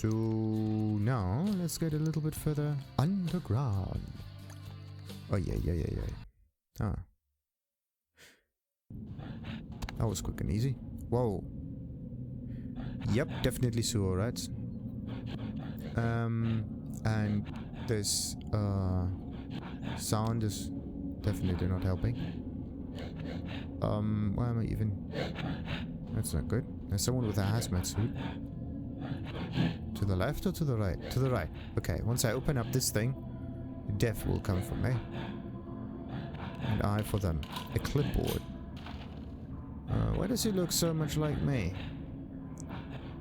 So now let's get a little bit further underground. Oh yeah. Ah. That was quick and easy. Whoa. Yep, definitely sewer rats. And this sound is definitely not helping. Why am I even... That's not good. There's someone with a hazmat suit. To the left or to the right? To the right. Okay, once I open up this thing, death will come for me. And I for them. A clipboard. Why does he look so much like me?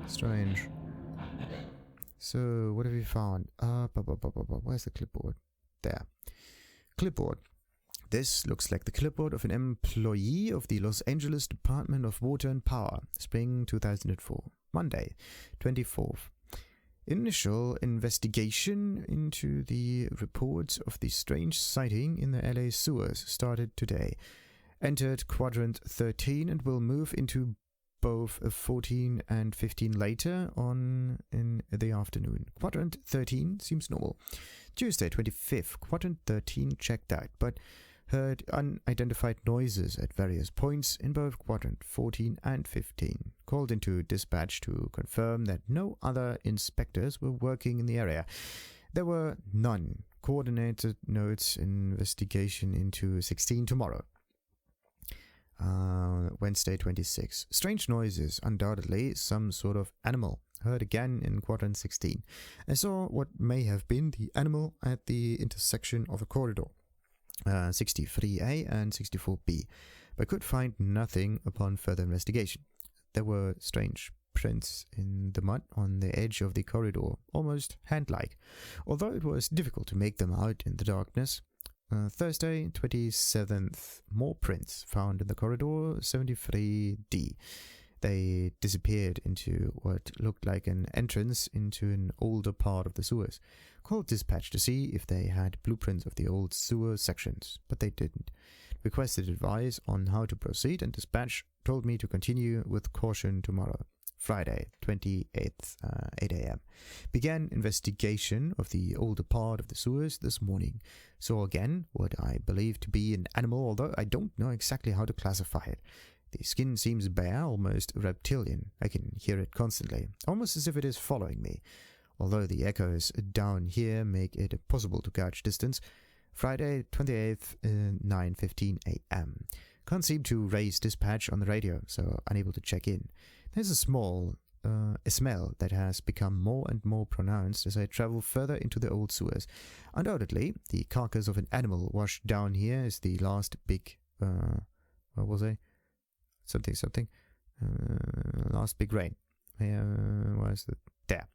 Strange. So, what have you found? Where's the clipboard? There. Clipboard. This looks like the clipboard of an employee of the Los Angeles Department of Water and Power, spring 2004, Monday, 24th. Initial investigation into the reports of the strange sighting in the LA sewers started today. Entered quadrant 13 and will move into both 14 and 15 later on in the afternoon. Quadrant 13 seems normal. Tuesday 25th, quadrant 13 checked out, but heard unidentified noises at various points in both quadrant 14 and 15. Called into dispatch to confirm that no other inspectors were working in the area. There were none. Coordinated notes investigation into 16 tomorrow. Wednesday 26. Strange noises, undoubtedly some sort of animal. Heard again in quadrant 16. I saw what may have been the animal at the intersection of a corridor. 63A and 64B, but could find nothing upon further investigation. There were strange prints in the mud on the edge of the corridor, almost hand-like, although it was difficult to make them out in the darkness. Thursday, 27th, more prints found in the corridor 73D. They disappeared into what looked like an entrance into an older part of the sewers. Called dispatch to see if they had blueprints of the old sewer sections, but they didn't. Requested advice on how to proceed, and dispatch told me to continue with caution tomorrow. Friday, 28th, 8 a.m. Began investigation of the older part of the sewers this morning. Saw again what I believe to be an animal, although I don't know exactly how to classify it. The skin seems bare, almost reptilian. I can hear it constantly, almost as if it is following me, although the echoes down here make it impossible to gauge distance. Friday, 28th, 9:15 a.m. Can't seem to raise dispatch on the radio, so unable to check in. There's a smell that has become more and more pronounced as I travel further into the old sewers. Undoubtedly, the carcass of an animal washed down here is the last big... what was I? Something. Last big rain. Where's the... There.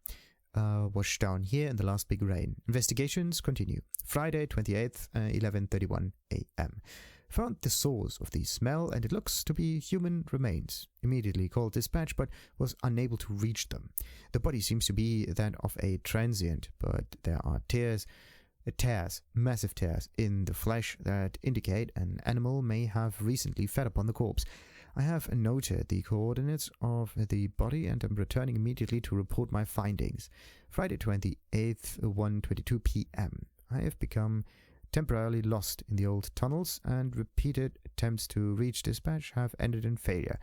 Washed down here in the last big rain. Investigations continue. Friday, 28th, 11:31 a.m. Found the source of the smell, and it looks to be human remains. Immediately called dispatch, but was unable to reach them. The body seems to be that of a transient, but there are massive tears in the flesh that indicate an animal may have recently fed upon the corpse. I have noted the coordinates of the body and am returning immediately to report my findings. Friday 28th, 1:22 p.m. I have become temporarily lost in the old tunnels, and repeated attempts to reach dispatch have ended in failure.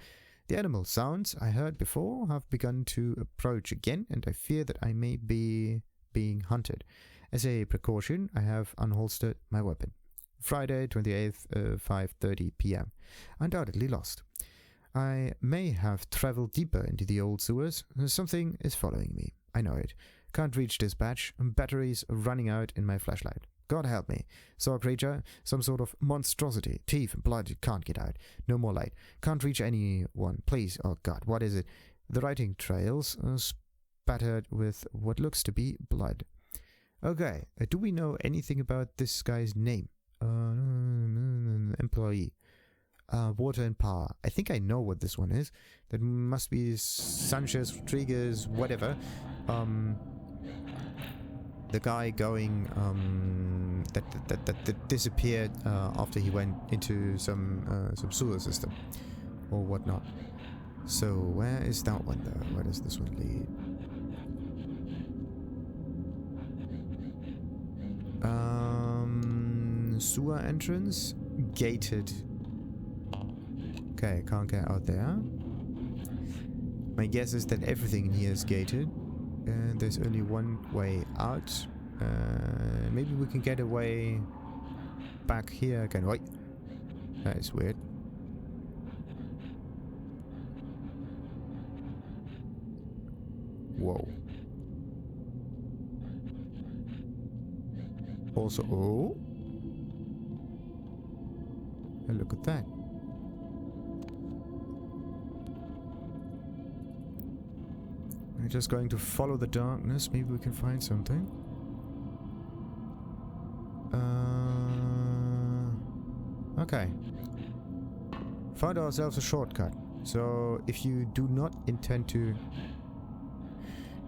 The animal sounds I heard before have begun to approach again, and I fear that I may be being hunted. As a precaution, I have unholstered my weapon. Friday 28th, 5:30 p.m. Undoubtedly lost. I may have traveled deeper into the old sewers. Something is following me. I know it. Can't reach dispatch. Batteries are running out in my flashlight. God help me. Saw a creature, some sort of monstrosity, teeth and blood, can't get out. No more light. Can't reach anyone. Please, oh God, what is it? The writing trails spattered with what looks to be blood. Okay, do we know anything about this guy's name? Employee. Water and Power. I think I know what this one is. That must be Sanchez, Rodriguez, whatever. The guy going that disappeared after he went into some sewer system or whatnot. So where is that one though? Where does this one lead? sewer entrance. Gated. Okay, can't get out there. My guess is that everything in here is gated. And there's only one way out. Maybe we can get away back here again. Wait. That is weird. Whoa. Also, oh. And look at that. We're just going to follow the darkness. Maybe we can find something. Okay. Found ourselves a shortcut. So, if you do not intend to... You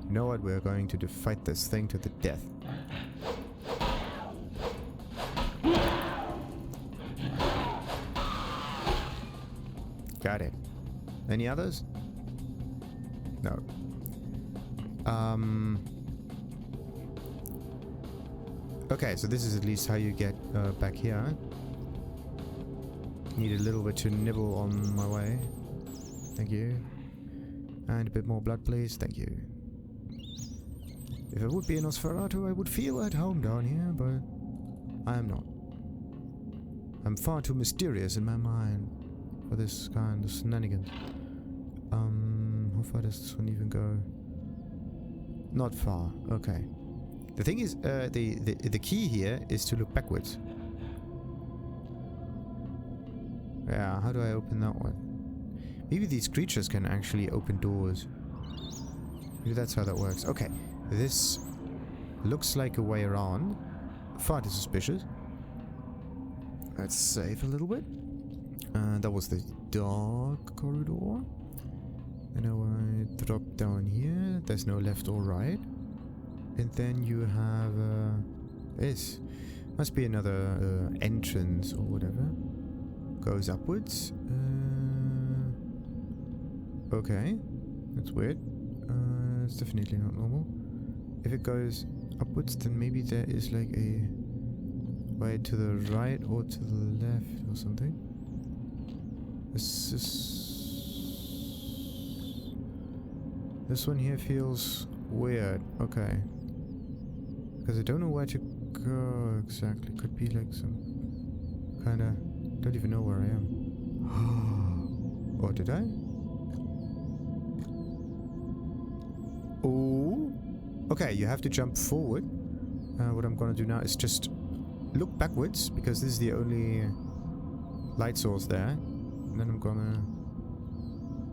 know what? We're going to fight this thing to the death. Got it. Any others? No. Okay, so this is at least how you get back here. Need a little bit to nibble on my way. Thank you. And a bit more blood, please. Thank you. If I would be a nosferatu, I would feel at home down here, but I am not. I'm far too mysterious in my mind for this kind of shenanigans. How far does this one even go? Not far. Okay. The thing is, the key here is to look backwards. Yeah, how do I open that one? Maybe these creatures can actually open doors. Maybe that's how that works. Okay, this looks like a way around. Far too suspicious. Let's save a little bit. That was the dark corridor. And now I drop down here. There's no left or right. And then you have this. Must be another entrance or whatever. Goes upwards. Okay. That's weird. It's definitely not normal. If it goes upwards, then maybe there is like a way to the right or to the left or something. This one here feels weird. Okay. Because I don't know where to go exactly. Could be like some kind of... Don't even know where I am. Or did I? Oh. Okay, you have to jump forward. What I'm gonna do now is just look backwards, because this is the only light source there. And then I'm gonna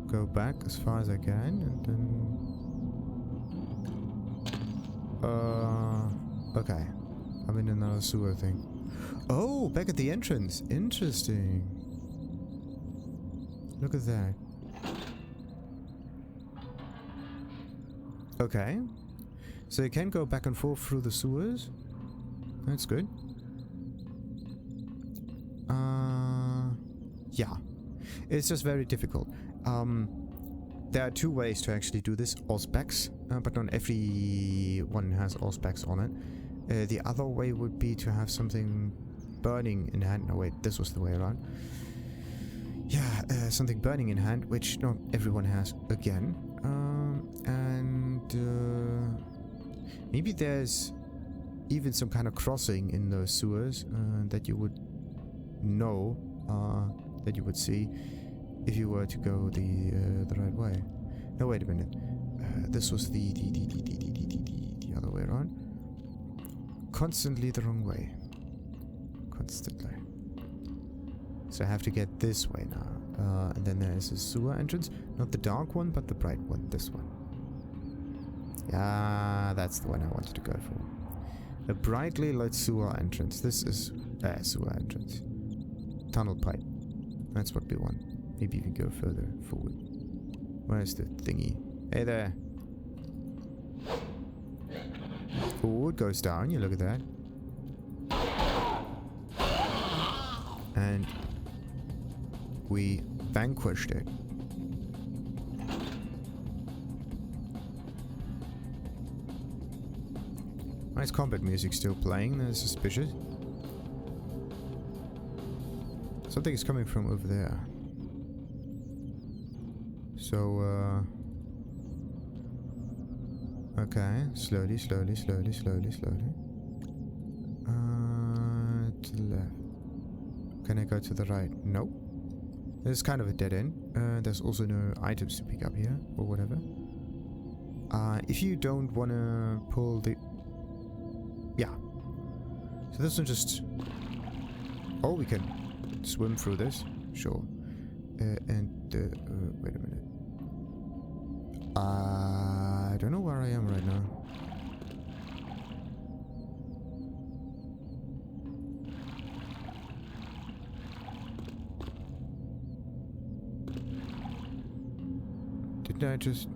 go back as far as I can, and then... Okay. I'm in another sewer thing. Oh, back at the entrance. Interesting. Look at that. Okay. So you can go back and forth through the sewers. That's good. Yeah. It's just very difficult. There are two ways to actually do this. Auspex, but not everyone has Auspex on it. The other way would be to have something burning in hand. No, wait, this was the way around. Yeah, something burning in hand, which not everyone has again. Maybe there's even some kind of crossing in those sewers that you would know, that you would see if you were to go the right way. No, wait a minute. This was the other way around. Constantly the wrong way. Constantly. So I have to get this way now. And then there is a sewer entrance. Not the dark one, but the bright one. This one. Yeah, that's the one I wanted to go for. A brightly lit sewer entrance. This is a sewer entrance. Tunnel pipe. That's what we want. Maybe even go further forward. Where's the thingy? Hey there. Oh, it goes down. You look at that. And we vanquished it. Nice combat music still playing. That's suspicious. Something is coming from over there. So, okay, slowly. To the left. Can I go to the right? No. There's kind of a dead end. There's also no items to pick up here, or whatever. If you don't want to pull the... Yeah. So this one just... Oh, we can swim through this. Sure. Wait a minute. I don't know where I am right now. Didn't I just...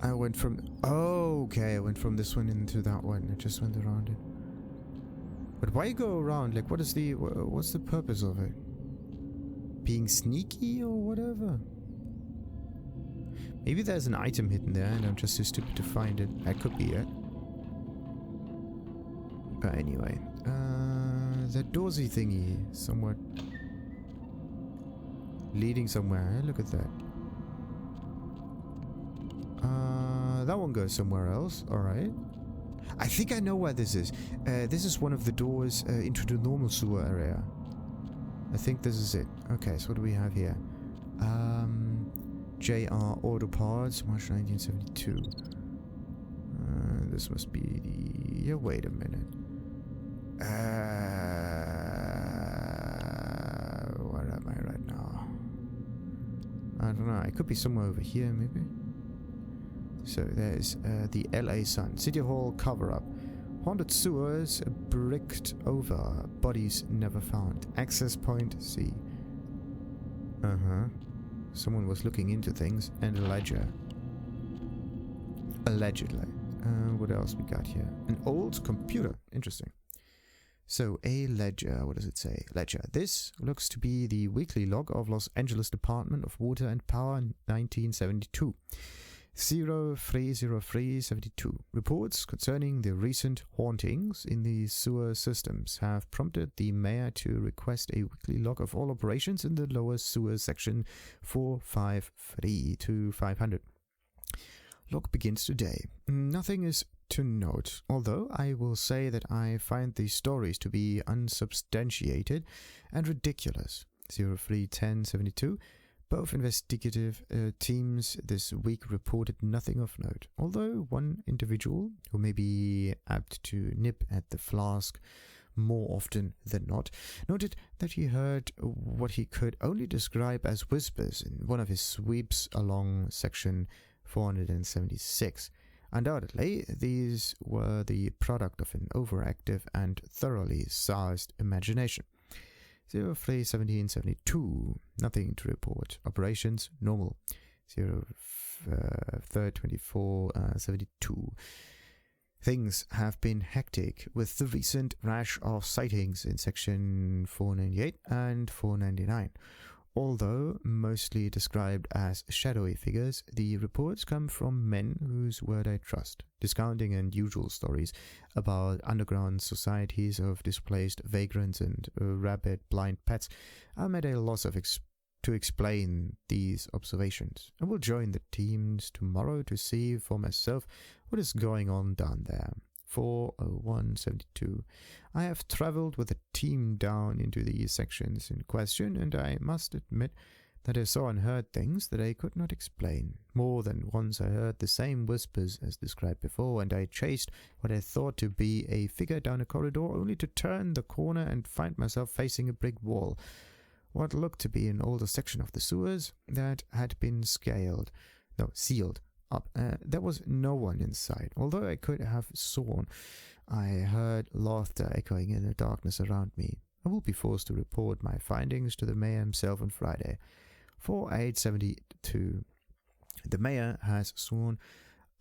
I went from... Oh, okay, I went from this one into that one. I just went around it. But why go around? Like, what is the... What's the purpose of it? Being sneaky or whatever? Maybe there's an item hidden there and I'm just too stupid to find it. That could be it. But anyway. That doorsy thingy. Somewhat... leading somewhere. Look at that. That one goes somewhere else. Alright. I think I know where this is. This is one of the doors into the normal sewer area. I think this is it. Okay, so what do we have here? JR Auto Parts, March 1972. This must be the... Yeah, wait a minute. Where am I right now? I don't know. I could be somewhere over here, maybe. So there's the LA Sun. City Hall cover-up. Haunted sewers bricked over. Bodies never found. Access point C. Someone was looking into things. And a ledger. Allegedly. What else we got here? An old computer. Interesting. So, a ledger. What does it say? Ledger. This looks to be the weekly log of Los Angeles Department of Water and Power in 1972. 030372. Reports concerning the recent hauntings in the sewer systems have prompted the mayor to request a weekly log of all operations in the lower sewer section 453 to 500. Log begins today. Nothing is to note, although I will say that I find these stories to be unsubstantiated and ridiculous. 031072. Both investigative teams this week reported nothing of note, although one individual, who may be apt to nip at the flask more often than not, noted that he heard what he could only describe as whispers in one of his sweeps along section 476. Undoubtedly, these were the product of an overactive and thoroughly soused imagination. 031772. Nothing to report. Operations normal. 032472. Things have been hectic with the recent rash of sightings in section 498 and 499. Although mostly described as shadowy figures, the reports come from men whose word I trust, discounting unusual stories about underground societies of displaced vagrants and rabid blind pets. I'm at a loss to explain these observations, and will join the teams tomorrow to see for myself what is going on down there. 40172. I have traveled with a team down into the sections in question, and I must admit that I saw and heard things that I could not explain. More than once I heard the same whispers as described before, and I chased what I thought to be a figure down a corridor, only to turn the corner and find myself facing a brick wall. What looked to be an older section of the sewers that had been sealed up. There was no one inside, although I could have sworn I heard laughter echoing in the darkness around me. I will be forced to report my findings to the mayor himself on Friday. 4872. The mayor has sworn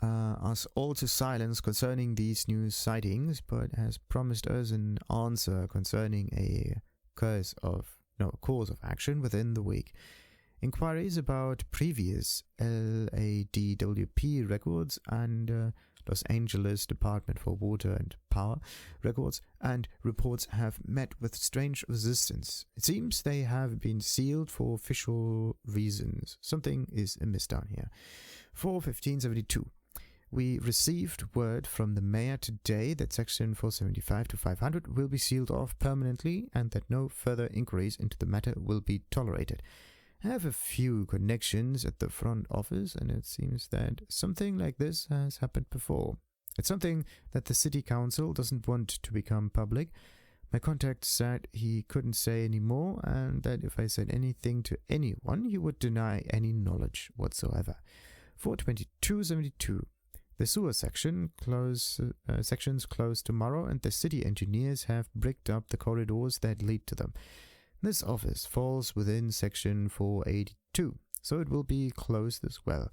us all to silence concerning these new sightings, but has promised us an answer concerning a course of action within the week. Inquiries about previous LADWP records and Los Angeles Department for Water and Power records and reports have met with strange resistance. It seems they have been sealed for official reasons. Something is amiss down here. 4/15/72. We received word from the mayor today that section 475 to 500 will be sealed off permanently and that no further inquiries into the matter will be tolerated. I have a few connections at the front office, and it seems that something like this has happened before. It's something that the city council doesn't want to become public. My contact said he couldn't say any more, and that if I said anything to anyone, he would deny any knowledge whatsoever. 4/22/72. The sewer sections close tomorrow, and the city engineers have bricked up the corridors that lead to them. This office falls within section 482, so it will be closed as well.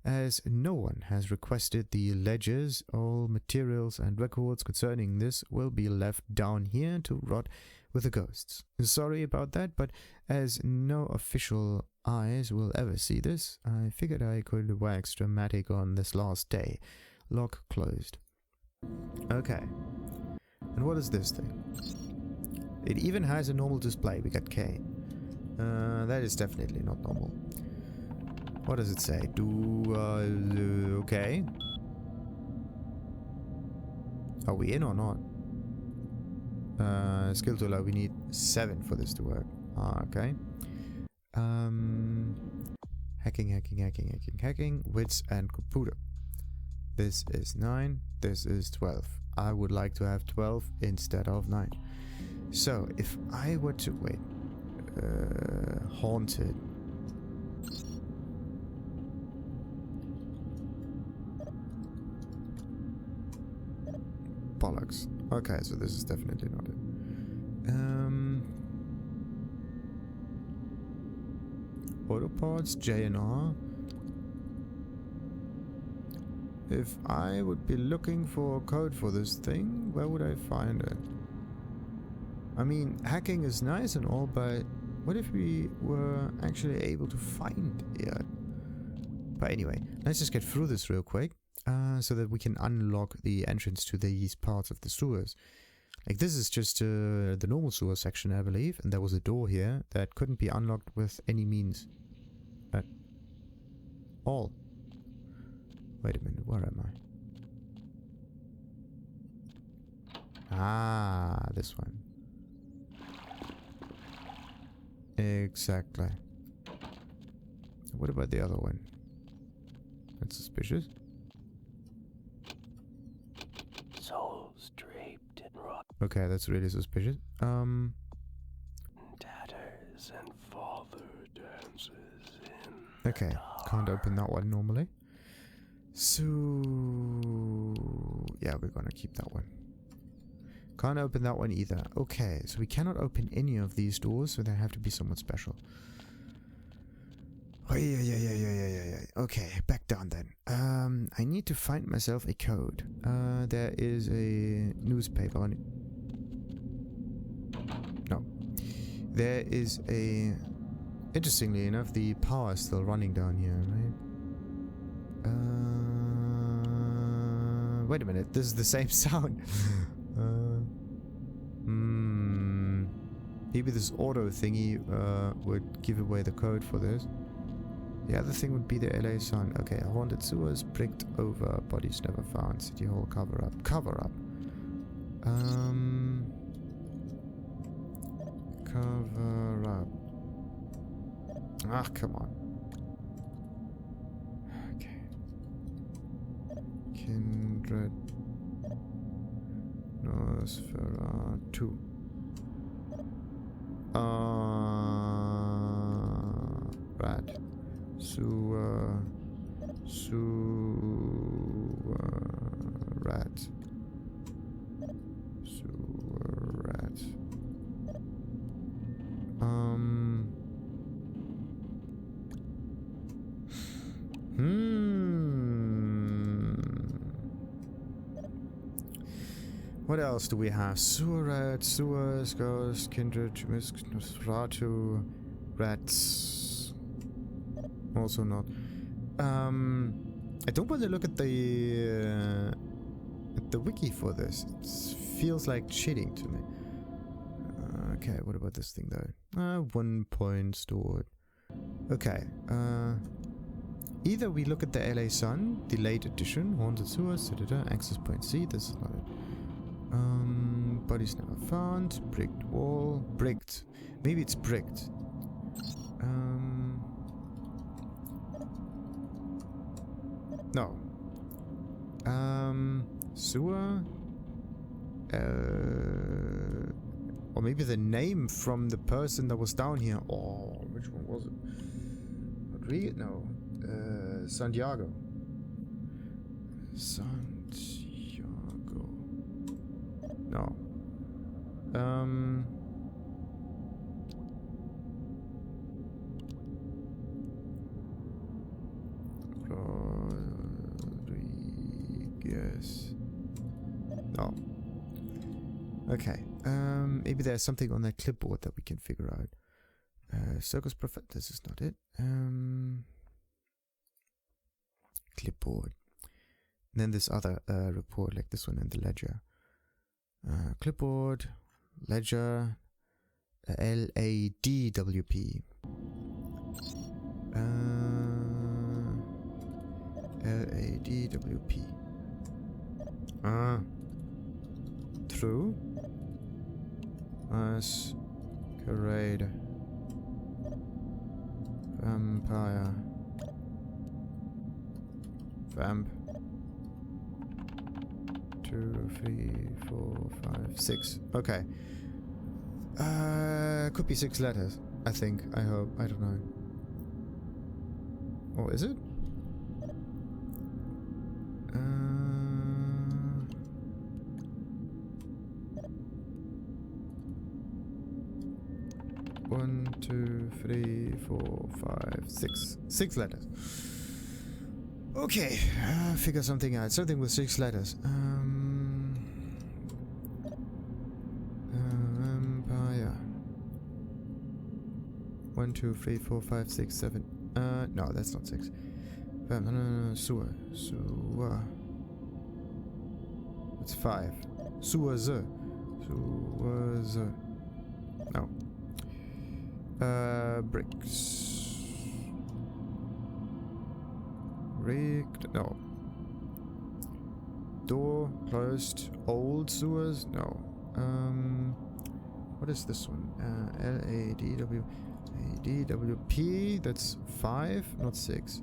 As no one has requested the ledgers, all materials and records concerning this will be left down here to rot with the ghosts. Sorry about that, but as no official eyes will ever see this, I figured I could wax dramatic on this last day. Lock closed. Okay. And what is this thing? It even has a normal display. We got K. That is definitely not normal. What does it say? Okay. Are we in or not? Skill to allow. We need 7 for this to work. Okay. Hacking. Wits and computer. This is 9. This is 12. I would like to have 12 instead of 9. So, if I were to wait, haunted. Bollocks. Okay, so this is definitely not it. Autopods, J and R. If I would be looking for a code for this thing, where would I find it? I mean, hacking is nice and all, but what if we were actually able to find it? But anyway, let's just get through this real quick, so that we can unlock the entrance to these parts of the sewers. Like, this is just the normal sewer section, I believe, and there was a door here that couldn't be unlocked with any means at all. Wait a minute, where am I? Ah, this one. Exactly. What about the other one? That's suspicious. Souls draped in rock. Okay, that's really suspicious. Tatters and father dances in. Okay, can't open that one normally. So yeah, we're gonna keep that one. Can't open that one either. Okay, so we cannot open any of these doors, so they have to be somewhat special. Oh, yeah. Okay, back down then. I need to find myself a code. There is a newspaper on it. No. There is a... Interestingly enough, the power is still running down here, right? Wait a minute, this is the same sound. Maybe this auto thingy would give away the code for this. The other thing would be the LA sign. Okay, haunted sewers, bricked over, bodies never found, city hall cover up. Cover up. Cover up. Ah, come on. Okay. Kindred. Nosferatu. Rat. Sewer. Rat. Sewer rat. What else do we have? Sewer rat, sewers, ghost, kindred, Tzimisce, nosferatu, rats. Also not. I don't want to look at the wiki for this. It feels like cheating to me. Okay, what about this thing though? 1 point stored. Okay. Either we look at the LA Sun, the late edition, haunted sewers, access point C. This is not it. Bodies never found. Bricked wall. Bricked. Maybe it's bricked. No. Sewer. Or maybe the name from the person that was down here. Oh, which one was it? Rodriguez? No. Santiago. Santiago. No. Rodriguez. No. Okay. Maybe there's something on that clipboard that we can figure out. Circus Prophet. This is not it. Clipboard. And then this other report, like this one in the ledger. Clipboard, ledger, LADWP. LADWP. True. Masquerade. Vampire. Vamp. 2, 3, 4, 5, 6. Okay. Could be 6 letters. I think. I hope. I don't know. Or is it? 1, 2, 3, 4, 5, 6. 6 letters. Okay, figure something out. Something with 6 letters. Empire. 1, 2, 3, 4, 5, 6, 7. No, that's not 6. No. Sewer. Sewer. It's 5. Sewers. Sewers. No. Bricks. Rigged. No. Door closed. Old sewers. No. What is this one? LADWP. That's 5, not 6.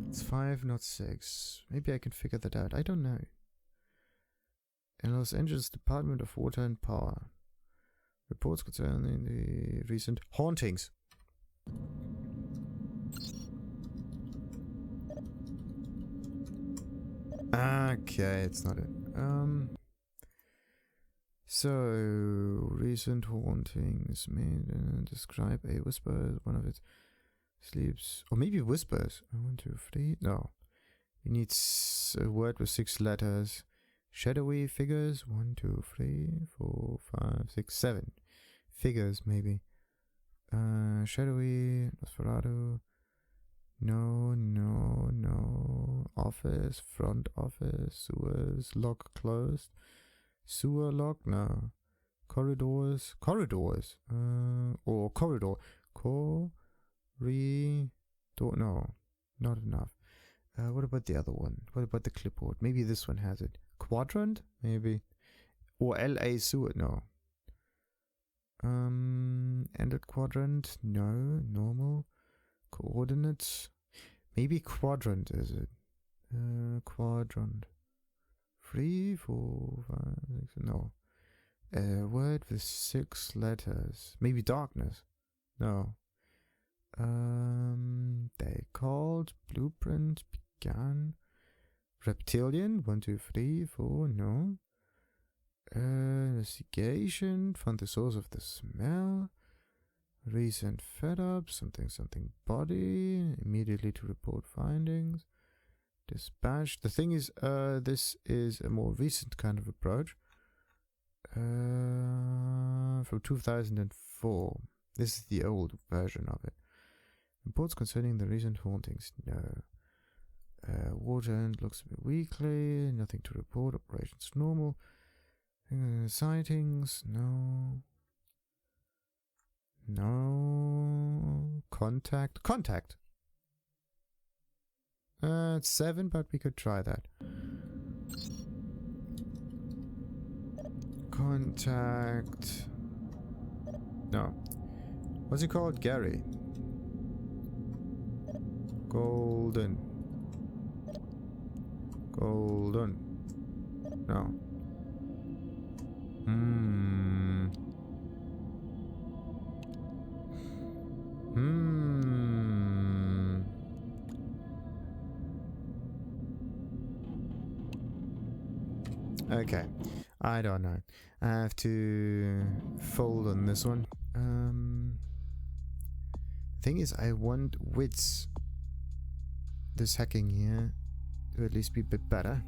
It's 5, not 6. Maybe I can figure that out. I don't know. In Los Angeles Department of Water and Power. Reports concerning the recent hauntings. Okay, it's not it. So, recent hauntings made describe a whisper, one of its sleeps, or maybe whispers. 1, 2, 3. No, it needs a word with 6 letters. Shadowy figures. 1, 2, 3, 4, 5, 6, 7 figures, maybe. Shadowy, nosferatu. No. Office, front office, sewers, lock closed. Sewer lock, no. Corridors. Or corridor. No, not enough. What about the other one? What about the clipboard? Maybe this one has it. Quadrant, maybe. Or LA sewer, no. Ended quadrant, no. Normal. Coordinates. Maybe quadrant is it? Quadrant. 3, 4, 5, 6, no. Word with 6 letters. Maybe darkness. No. They called blueprint began. Reptilian. 1, 2, 3, 4, no. Investigation. Found the source of the smell. Recent fed up. Something body. Immediately to report findings. Dispatch. The thing is, this is a more recent kind of approach. From 2004. This is the old version of it. Reports concerning the recent hauntings. No. Water end looks a bit weakly. Nothing to report. Operations normal. Sightings. No. No. Contact. Contact. It's 7, but we could try that. Contact. No. What's he called? Gary. Golden. Golden. No. Okay. I don't know. I have to fold on this one. Thing is, I want wits. This hacking here to at least be a bit better.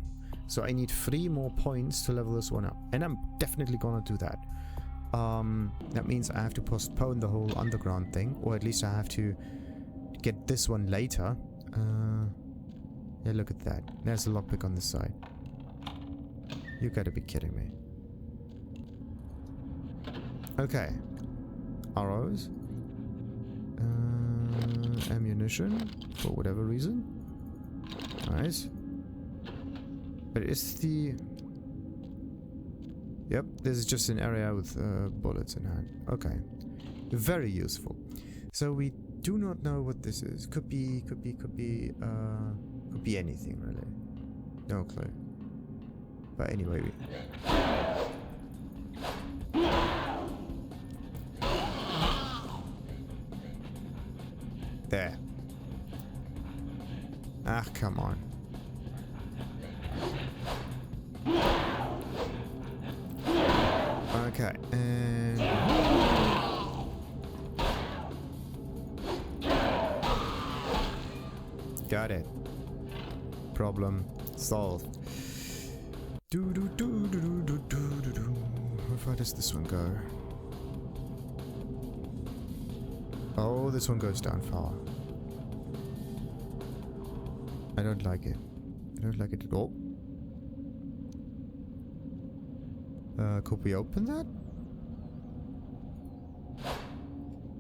So I need 3 more points to level this one up. And I'm definitely gonna do that. That means I have to postpone the whole underground thing. Or at least I have to get this one later. Yeah, look at that. There's a lockpick on the side. You gotta be kidding me. Okay. Arrows. Ammunition. For whatever reason. Nice. But is the... Yep, this is just an area with bullets in hand. Okay. Very useful. So we do not know what this is. Could be anything really. No clue. But anyway, there. Ah, come on. Okay, and... Got it. Problem solved. How far does this one go? Oh, this one goes down far. I don't like it. I don't like it at all. Could we open that?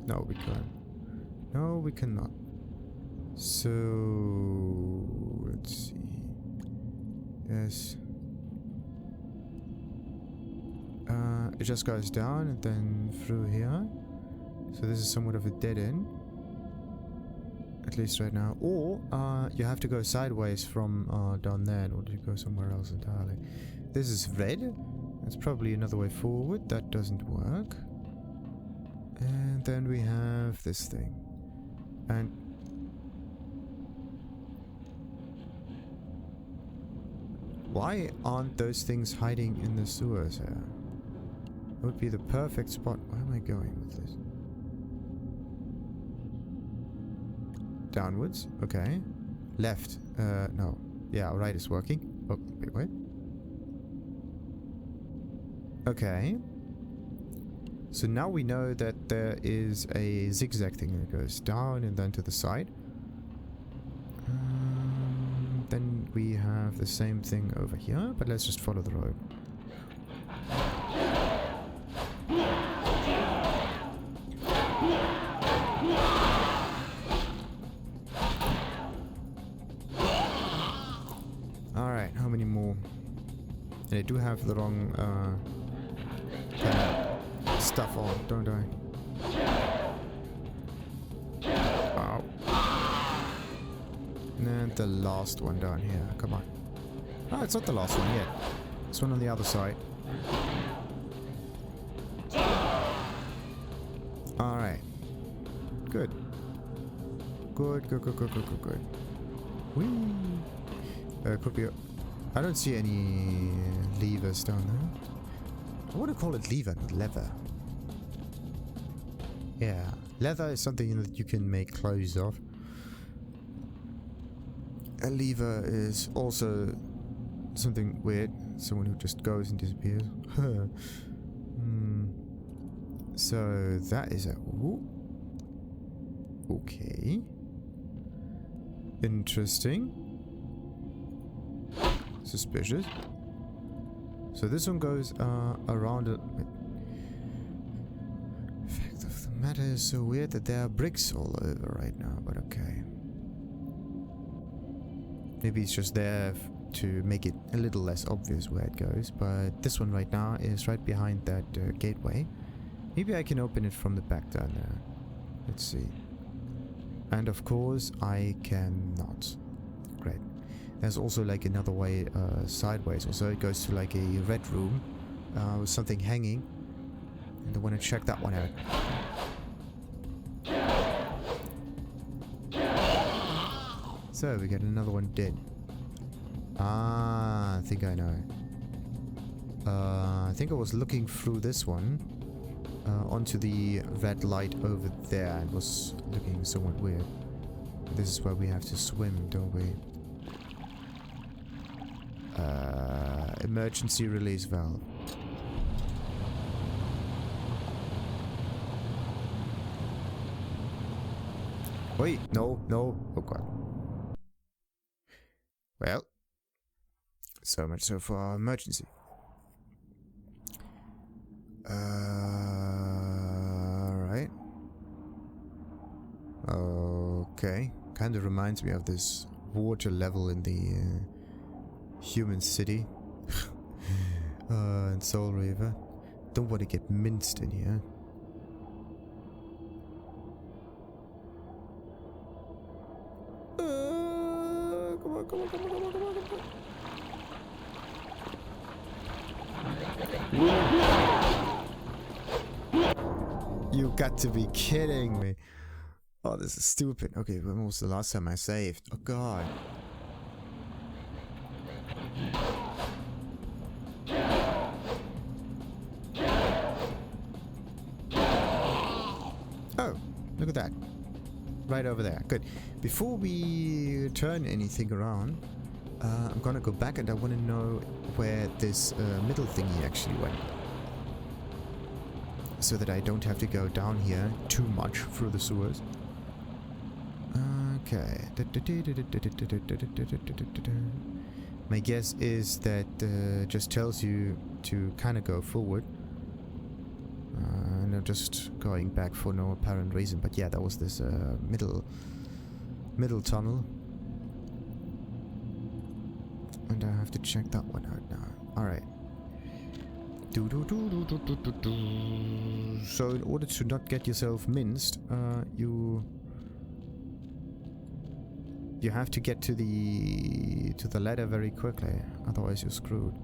No, we can't. No, we cannot. So... let's see. Yes. It just goes down and then through here. So this is somewhat of a dead end. At least right now. Or you have to go sideways from down there in order to go somewhere else entirely. This is red. That's probably another way forward. That doesn't work. And then we have this thing. And... why aren't those things hiding in the sewers here? That would be the perfect spot. Where am I going with this? Downwards. Okay. Left. No. Yeah, right is working. Oh, wait. Okay. So now we know that there is a zigzag thing that goes down and then to the side. Then we have the same thing over here, but let's just follow the road. Alright, how many more? And I do have the wrong kind of stuff on, don't I? Ow. And the last one down here. Come on. Oh, it's not the last one yet. This one on the other side. Alright. Good. Good. Whee! Could be... I don't see any levers down there. I want to call it lever, not leather. Yeah. Leather is something that you can make clothes of. A lever is also something weird. Someone who just goes and disappears. So that is a... Ooh. Okay. Interesting. Suspicious. So this one goes around it. Fact of the matter is so weird that there are bricks all over right now, but okay. Maybe it's just there to make it a little less obvious where it goes, but this one right now is right behind that gateway. Maybe I can open it from the back down there. Let's see. And of course I cannot. Great. There's also like another way sideways, also it goes to like a red room with something hanging, and I want to check that one out. So we get another one dead. Ah, I think I know. I think I was looking through this one onto the red light over there and was looking somewhat weird. This is where we have to swim, don't we? Emergency release valve. Wait, no. Oh god. Well, so much so for our emergency. Right. Okay. Kind of reminds me of this water level in the human city. In Soul River. Don't want to get minced in here. Come on. You got to be kidding me. Oh, this is stupid. Okay, when was the last time I saved? Oh god. Oh, look at that. Right over there. Good. Before we turn anything around, I'm gonna go back and I want to know where this middle thingy actually went. So that I don't have to go down here too much through the sewers. Okay. My guess is that just tells you to kind of go forward. No, just going back for no apparent reason. But yeah, that was this middle tunnel. And I have to check that one out now. Alright. So in order to not get yourself minced, you have to get to the ladder very quickly, otherwise you're screwed.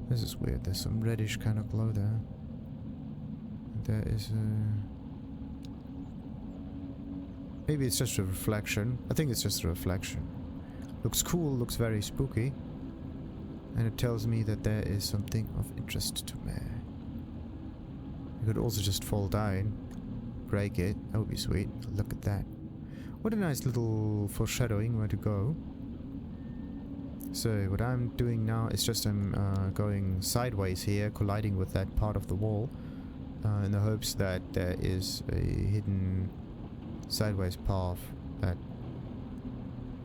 This is weird. There's some reddish kind of glow there. There is a... Maybe it's just a reflection. I think it's just a reflection. Looks cool, looks very spooky. And it tells me that there is something of interest to me. You could also just fall down, break it. That would be sweet. Look at that. What a nice little foreshadowing where to go. So what I'm doing now is just I'm going sideways here, colliding with that part of the wall, in the hopes that there is a hidden sideways path that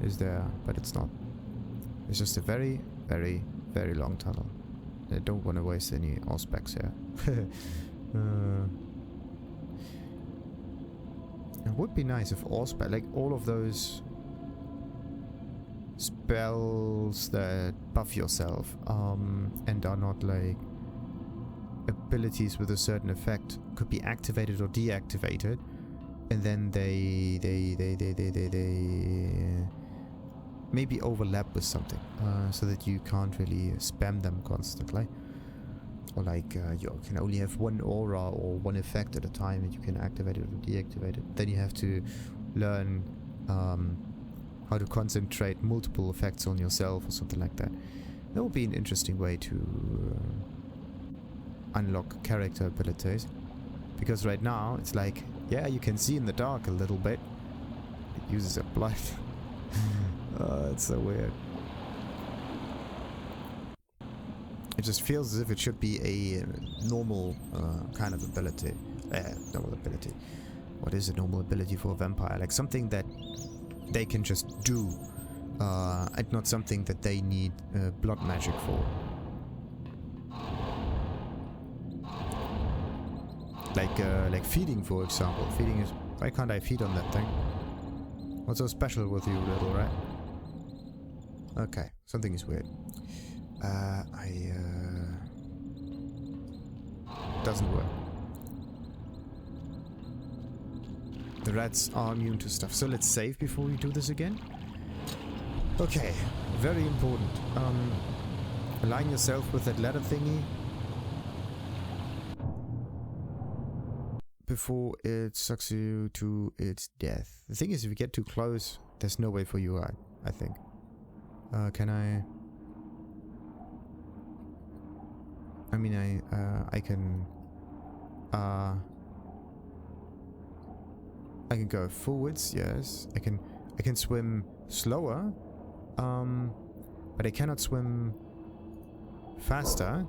is there, but it's not. It's just a very, very, very long tunnel. I don't want to waste any auspex here. It would be nice if auspex, like all of those spells that buff yourself and are not like abilities with a certain effect, could be activated or deactivated, and then they maybe overlap with something, so that you can't really spam them constantly, or like you can only have one aura or one effect at a time and you can activate it or deactivate it. Then you have to learn how to concentrate multiple effects on yourself or something like that. That would be an interesting way to unlock character abilities, because right now it's like, yeah, you can see in the dark a little bit. It uses a blood. It's so weird. It just feels as if it should be a normal kind of ability. Normal ability. What is a normal ability for a vampire? Like something that they can just do. And not something that they need blood magic for. Like feeding, for example. Feeding is... Why can't I feed on that thing? What's so special with you, little rat? Okay, something is weird. Doesn't work. The rats are immune to stuff. So let's save before we do this again. Okay, very important. Align yourself with that ladder thingy before it sucks you to its death. The thing is, if you get too close, there's no way for you out, I think. Can I... I mean, I can go forwards, yes. I can swim slower, but I cannot swim faster.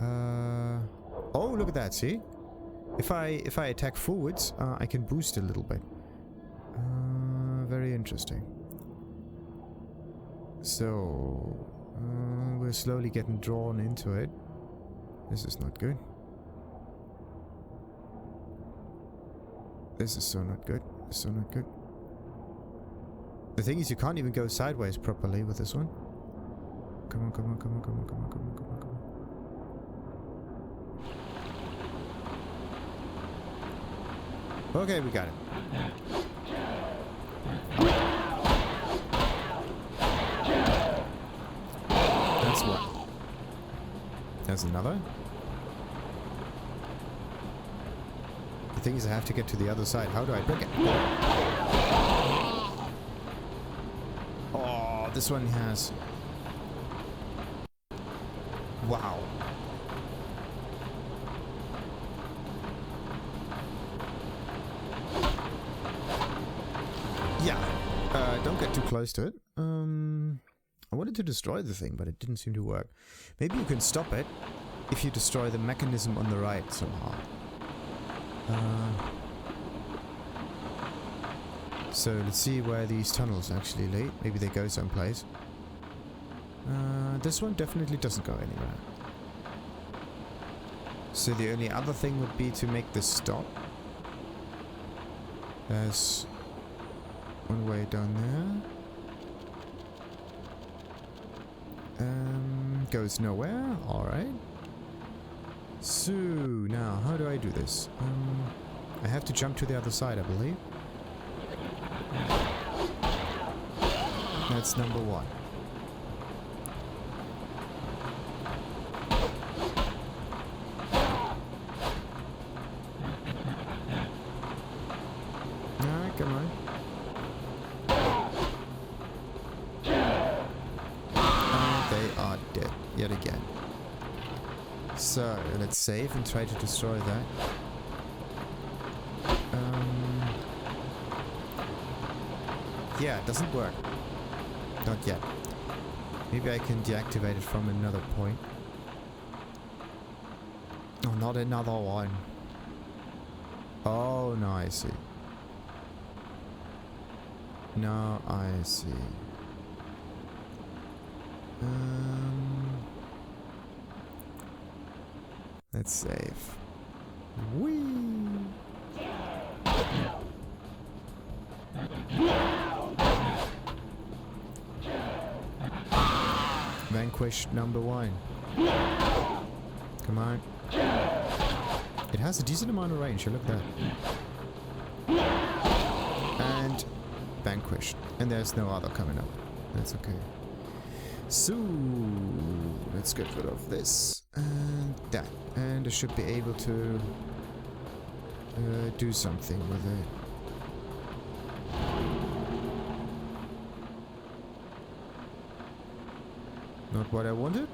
Oh, look at that! See, if I attack forwards, I can boost a little bit. Very interesting. So we're slowly getting drawn into it. This is not good. This is so not good. So not good. The thing is, you can't even go sideways properly with this one. Come on, come on, come on, come on, come on, come on, come on, come on. Okay, we got it. That's one. There's another. The thing is, I have to get to the other side. How do I break it? Oh, this one has... Wow. Yeah. Don't get too close to it. I wanted to destroy the thing, but it didn't seem to work. Maybe you can stop it if you destroy the mechanism on the right somehow. So let's see where these tunnels actually lead. Maybe they go someplace. This one definitely doesn't go anywhere. So the only other thing would be to make this stop. There's one way down there. Goes nowhere. Alright. So, now, how do I do this? I have to jump to the other side, I believe. That's number one. Alright, come on. And they are dead, yet again. So, let's save and try to destroy that. Yeah, it doesn't work. Not yet. Maybe I can deactivate it from another point. Oh, not another one. Oh, no, I see. No, I see. Let's save. Whee! Vanquished number one. Come on. It has a decent amount of range, look at that. And vanquished. And there's no other coming up. That's okay. So, let's get rid of this and that. And I should be able to do something with it. Not what I wanted.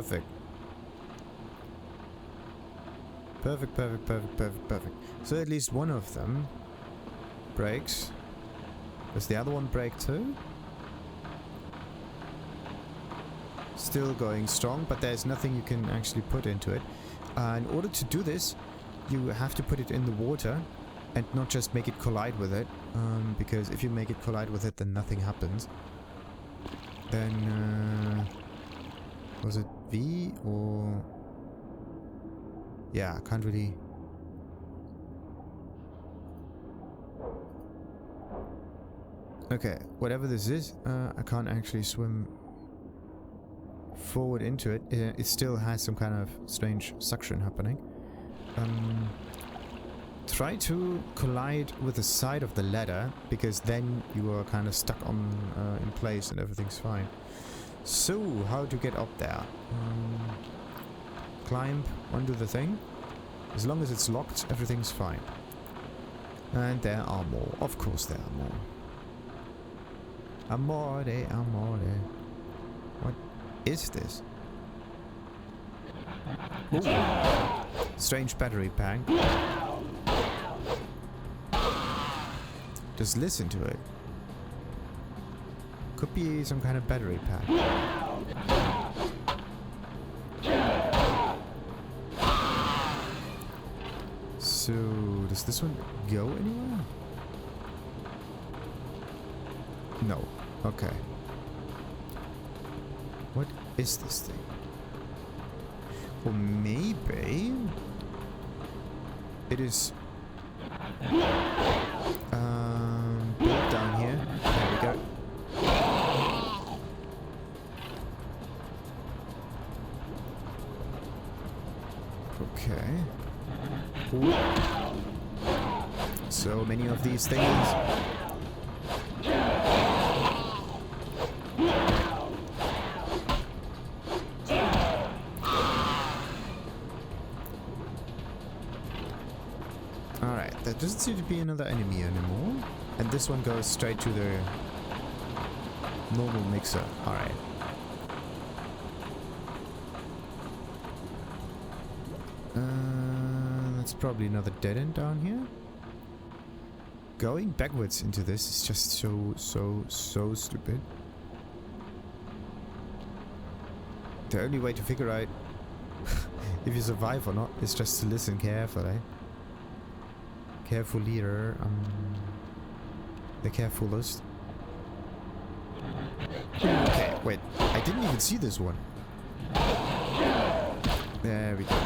Perfect. Perfect, perfect, perfect, perfect, perfect. So at least one of them breaks. Does the other one break too? Still going strong, but there's nothing you can actually put into it. In order to do this, you have to put it in the water and not just make it collide with it. Because if you make it collide with it, then nothing happens. Then, was it V or... Yeah, I can't really... Okay, whatever this is, I can't actually swim forward into it. It still has some kind of strange suction happening. Try to collide with the side of the ladder, because then you are kind of stuck on in place and everything's fine. So, how to get up there? Climb onto the thing. As long as it's locked, everything's fine. And there are more. Of course there are more. Amore, amore. What is this? Ooh. Strange battery pack. Just listen to it. Could be some kind of battery pack. So, does this one go anywhere? No. Okay. What is this thing? Or maybe it is built down here. There we go. Okay. Ooh. So many of these things. Alright, there doesn't seem to be another enemy anymore. And this one goes straight to the normal mixer. Alright. That's probably another dead end down here. Going backwards into this is just so stupid. The only way to figure out if you survive or not is just to listen carefully. Carefully, the carefulest. Okay, wait. I didn't even see this one. There we go.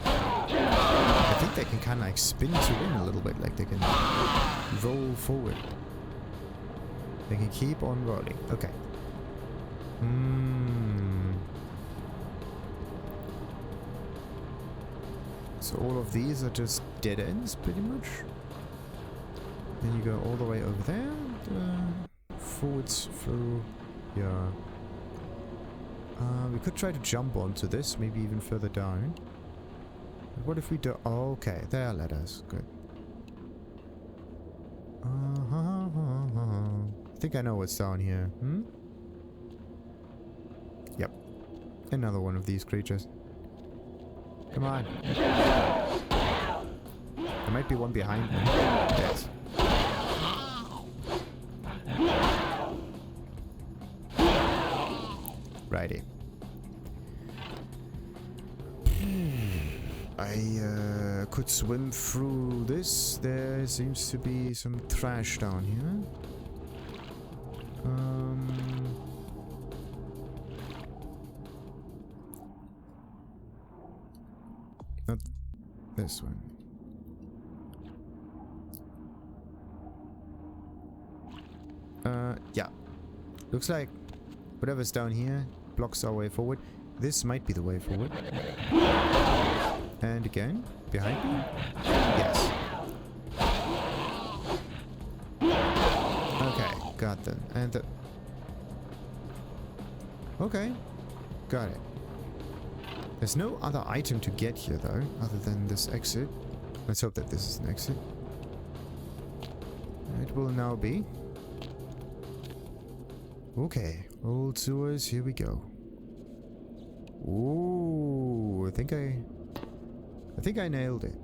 I think they can kind of like spin to win a little bit, like they can roll forward. They can keep on rolling. Okay. So all of these are just dead ends, pretty much. Then you go all the way over there, and, forwards through. Yeah. We could try to jump onto this, maybe even further down. But what if we do? Oh, okay, there are ladders. Good. I think I know what's down here. Yep. Another one of these creatures. Come on. There might be one behind me. Yes. Righty. I could swim through this. There seems to be some trash down here. Not this one. Yeah. Looks like whatever's down here blocks our way forward. This might be the way forward. And again, behind me? Yes. Okay, got them. And the... Okay, got it. There's no other item to get here though, other than this exit. Let's hope that this is an exit. It will now be. Okay, old sewers, here we go. Ooh, I think I nailed it.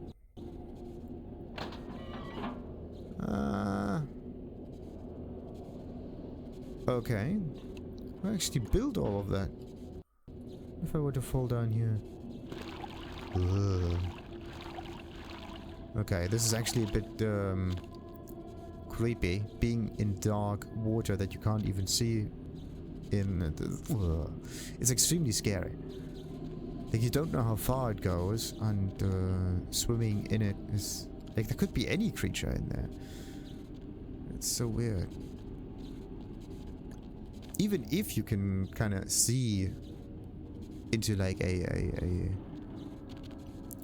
Okay. I actually built all of that. If I were to fall down here. Ugh. Okay, this is actually a bit creepy, being in dark water that you can't even see in the, it's extremely scary. Like, you don't know how far it goes, and swimming in it is like, there could be any creature in there. It's so weird. Even if you can kind of see into like in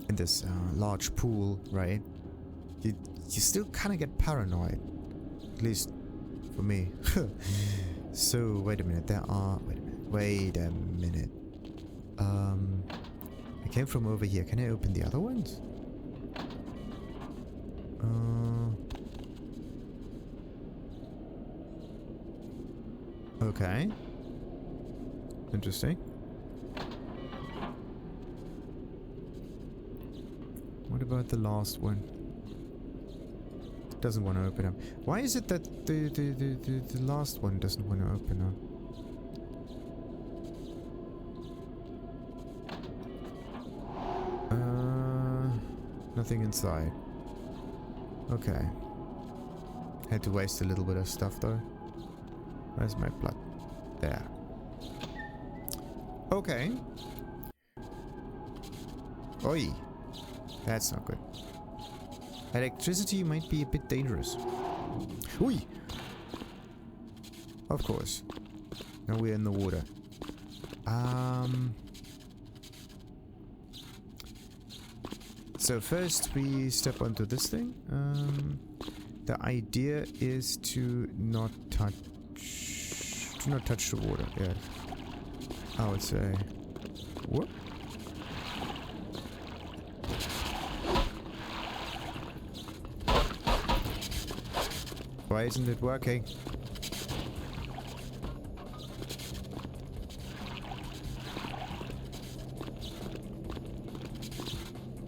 this large pool, right? You still kind of get paranoid. At least for me. So wait a minute. Wait a minute. I came from over here. Can I open the other ones? Okay. Interesting. What about the last one? It doesn't want to open up. Why is it that the last one doesn't want to open up? Nothing inside. Okay. Had to waste a little bit of stuff though. Where's my blood? There. Okay. Oi. That's not good. Electricity might be a bit dangerous. Oi! Of course. Now we're in the water. So first we step onto this thing. The idea is to not touch the water. Yeah. I would say. Whoop. Why isn't it working?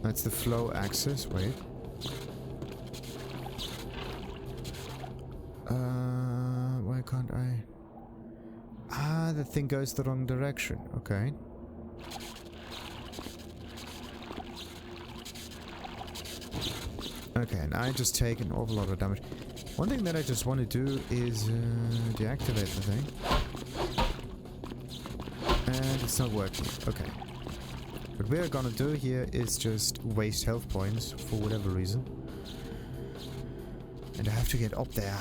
That's the flow axis. Wait. Why can't I? Ah, the thing goes the wrong direction. Okay. Okay, and I just take an awful lot of damage. One thing that I just want to do is deactivate the thing. And it's not working. Okay. What we're gonna do here is just waste health points for whatever reason. And I have to get up there,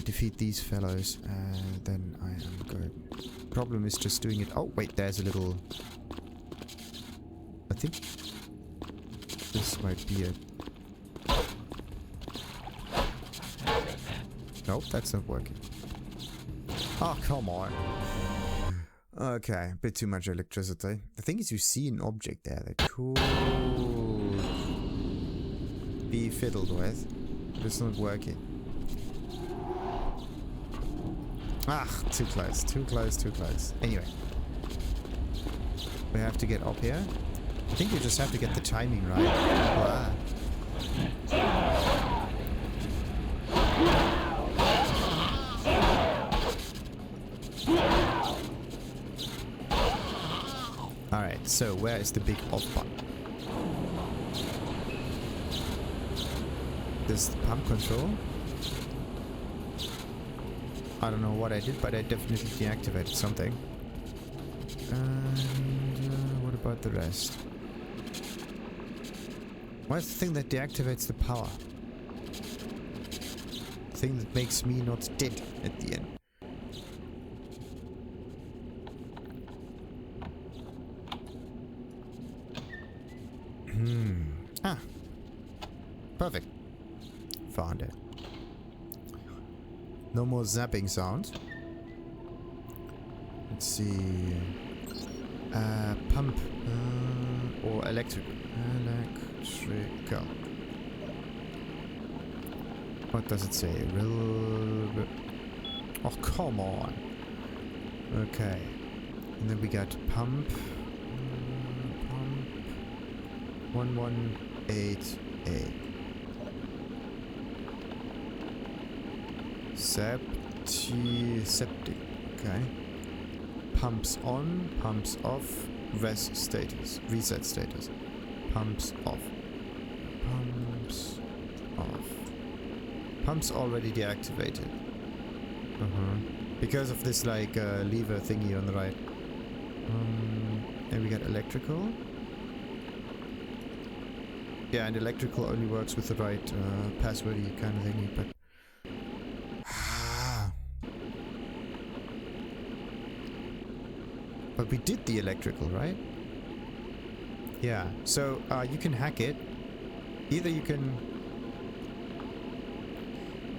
defeat these fellows, and then I am good. Problem is just doing it. Oh, wait, there's a little... I think this might be a... Nope, that's not working. Oh, come on. Okay, a bit too much electricity. The thing is, you see an object there that could be fiddled with, but it's not working. Ah, too close, too close, too close. Anyway. We have to get up here. I think you just have to get the timing right. Wow. Alright, so where is the big off button? This is the pump control. I don't know what I did, but I definitely deactivated something. And what about the rest? What's the thing that deactivates the power? The thing that makes me not dead at the end. Ah. Perfect. Found it. No more zapping sounds. Let's see. Pump. Or electrical. Electrical. What does it say? Oh, come on. Okay. And then we got pump. Pump. 118A. Septic. Okay. Pumps on, pumps off, reset status. Pumps off. Pumps off. Pumps already deactivated. Because of this like lever thingy on the right. And we got electrical. Yeah, and electrical only works with the right passwordy kind of thingy, but but we did the electrical, right? Yeah, so you can hack it. Either you can...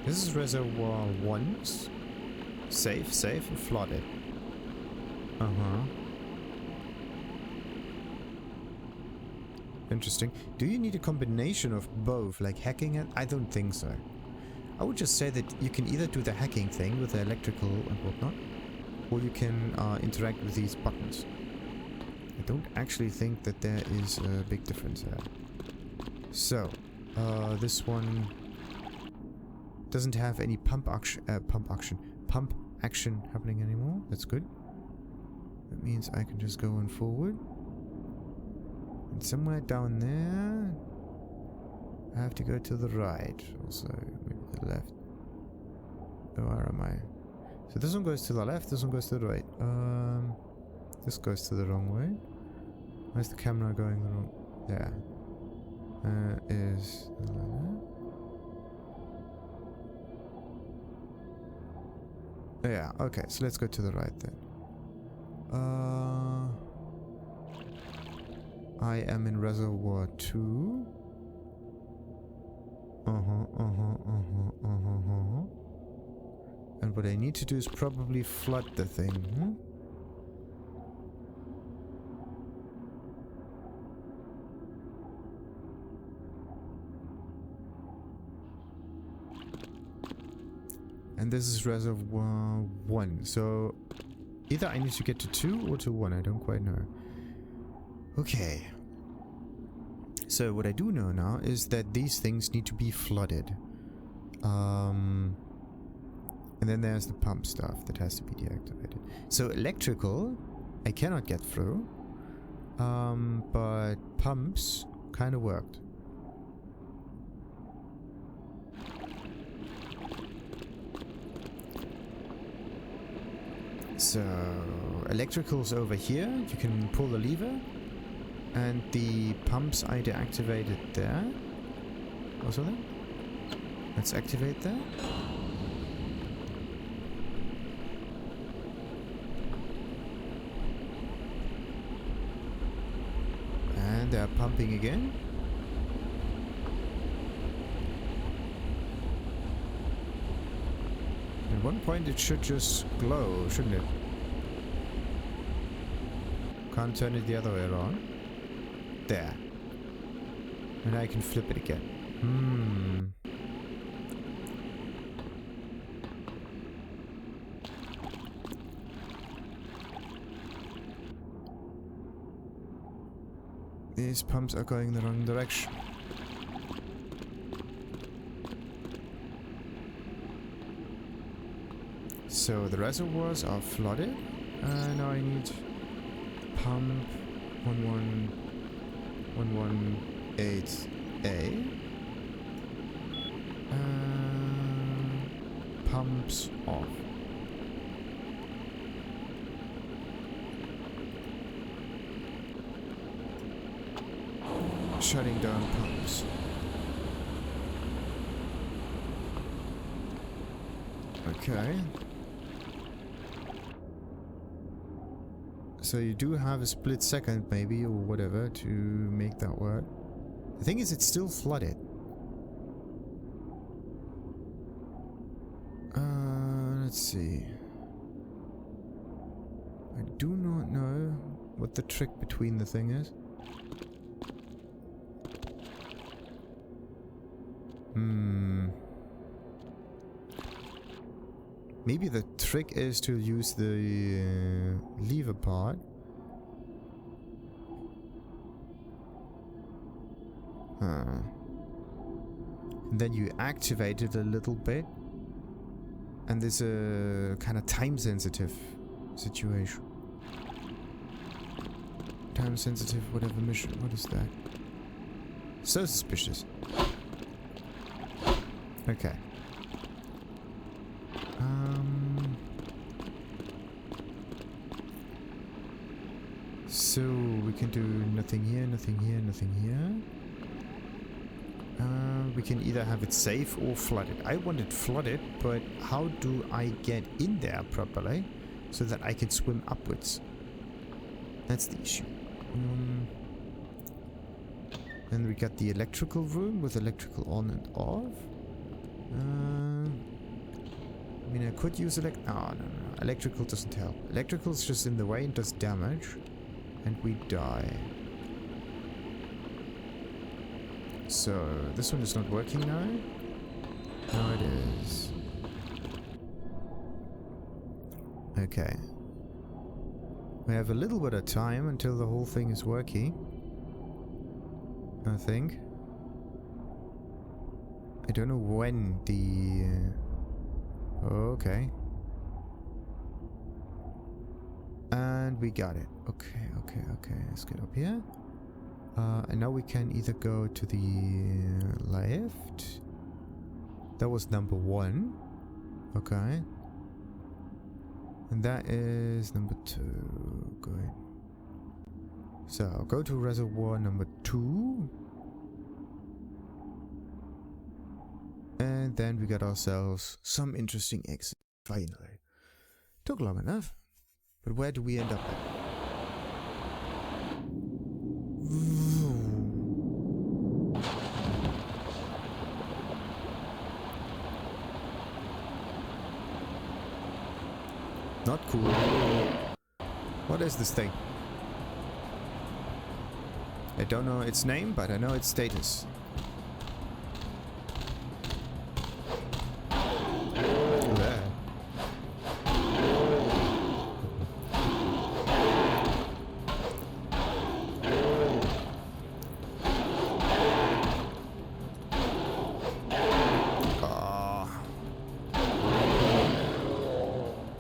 This is Reservoir 1's. Save, and flood it. Interesting. Do you need a combination of both, like hacking it? I don't think so. I would just say that you can either do the hacking thing with the electrical and whatnot, or you can interact with these buttons. I don't actually think that there is a big difference there. So, this one doesn't have any pump action happening anymore. That's good. That means I can just go on forward. And somewhere down there, I have to go to the right. Also, maybe the left. Oh, where am I? So this one goes to the left, this one goes to the right. This goes to the wrong way. Where's the camera going the wrong? There. Is... yeah, okay, so let's go to the right then. I am in Reservoir 2. And what I need to do is probably flood the thing. And this is Reservoir 1. So either I need to get to 2 or to 1. I don't quite know. Okay. So what I do know now is that these things need to be flooded. And then there's the pump stuff that has to be deactivated. So electrical, I cannot get through. But pumps kind of worked. So electrical's over here. You can pull the lever. And the pumps I deactivated there. Also there. Let's activate that. And they're pumping again. At one point it should just glow, shouldn't it? Can't turn it the other way around. There. And I can flip it again. These pumps are going the wrong direction. So the reservoirs are flooded. Now I need pump 118A. Pumps off. Shutting down pumps. Okay. So you do have a split second maybe or whatever to make that work. The thing is it's still flooded. Let's see. I do not know what the trick between the thing is. Maybe the trick is to use the lever part. And then you activate it a little bit. And there's a kind of time sensitive situation. Time sensitive, whatever mission. What is that? So suspicious. Okay. So we can do nothing here, nothing here, nothing here. We can either have it safe or flooded. I want it flooded, but how do I get in there properly so that I can swim upwards? That's the issue. Then we got the electrical room with electrical on and off. I mean, I could use no. Electrical doesn't help. Electrical's just in the way and does damage. And we die. So, this one is not working now? No, it is. Okay. We have a little bit of time until the whole thing is working. I think. I don't know when the... okay. And we got it. Okay. Let's get up here. And now we can either go to the left. That was number 1. Okay. And that is number 2. Good. So, go to reservoir number 2. And then we got ourselves some interesting exit. Finally. Took long enough. But where do we end up at? Not cool. What is this thing? I don't know its name, but I know its status.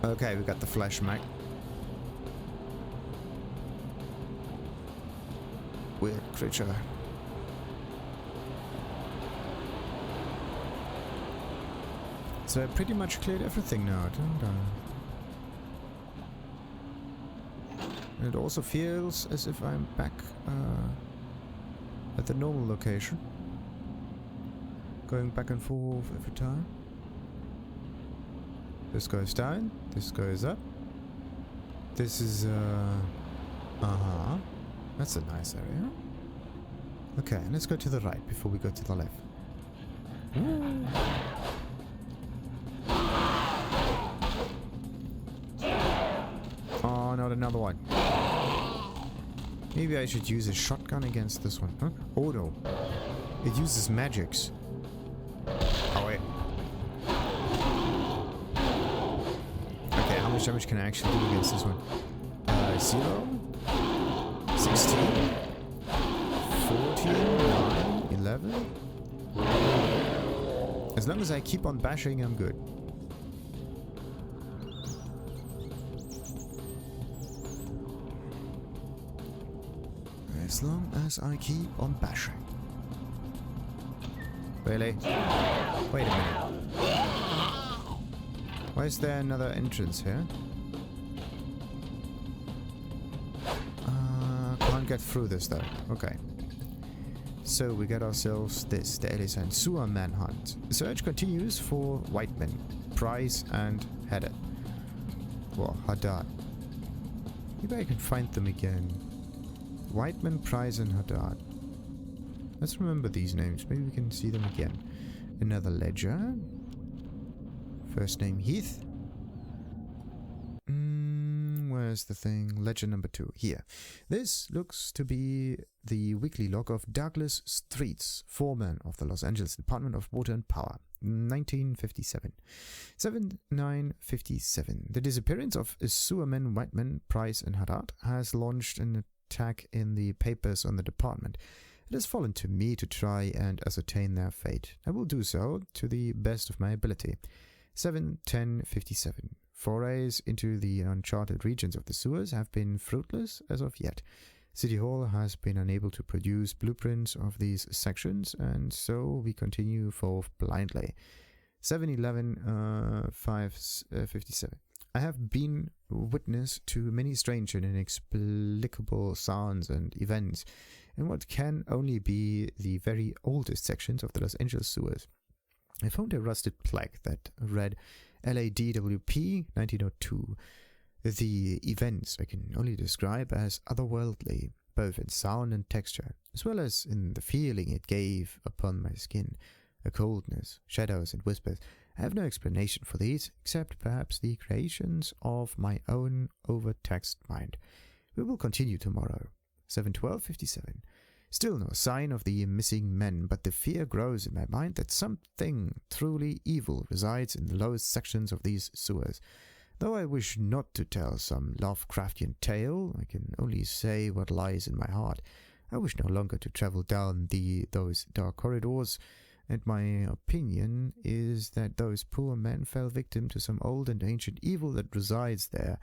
Okay, we got the flesh mag. Weird creature. So I pretty much cleared everything now, don't I? And it also feels as if I'm back at the normal location. Going back and forth every time. This goes down, this goes up. This is, that's a nice area. Okay, let's go to the right before we go to the left. Ooh. Oh, not another one. Maybe I should use a shotgun against this one, huh? Oh no. It uses magics. Oh wait. How much damage can I actually do against this one? 0, 16, 14, 9, 11. As long as I keep on bashing, I'm good. As long as I keep on bashing. Really? Wait a minute. Why is there another entrance here? Can't get through this though. Okay. So we got ourselves this, the Alice and Sewer Manhunt. The search continues for white men, Price and Haddad. Well, Haddad. Maybe I can find them again. Whiteman, Price and Haddad. Let's remember these names. Maybe we can see them again. Another ledger. First name Heath. Where's the thing? Ledger number 2. Here. This looks to be the weekly log of Douglas Streets, foreman of the Los Angeles Department of Water and Power, 1957. 7957. The disappearance of sewermen Whiteman, Price, and Haddad has launched an attack in the papers on the department. It has fallen to me to try and ascertain their fate. I will do so to the best of my ability. 71057. Forays into the uncharted regions of the sewers have been fruitless as of yet. City Hall has been unable to produce blueprints of these sections, and so we continue forth blindly. 711-557. I have been witness to many strange and inexplicable sounds and events in what can only be the very oldest sections of the Los Angeles sewers. I found a rusted plaque that read LADWP 1902. The events I can only describe as otherworldly, both in sound and texture, as well as in the feeling it gave upon my skin, a coldness, shadows and whispers. I have no explanation for these, except perhaps the creations of my own overtaxed mind. We will continue tomorrow. 71257. Still no sign of the missing men, but the fear grows in my mind that something truly evil resides in the lowest sections of these sewers. Though I wish not to tell some Lovecraftian tale, I can only say what lies in my heart. I wish no longer to travel down those dark corridors, and my opinion is that those poor men fell victim to some old and ancient evil that resides there.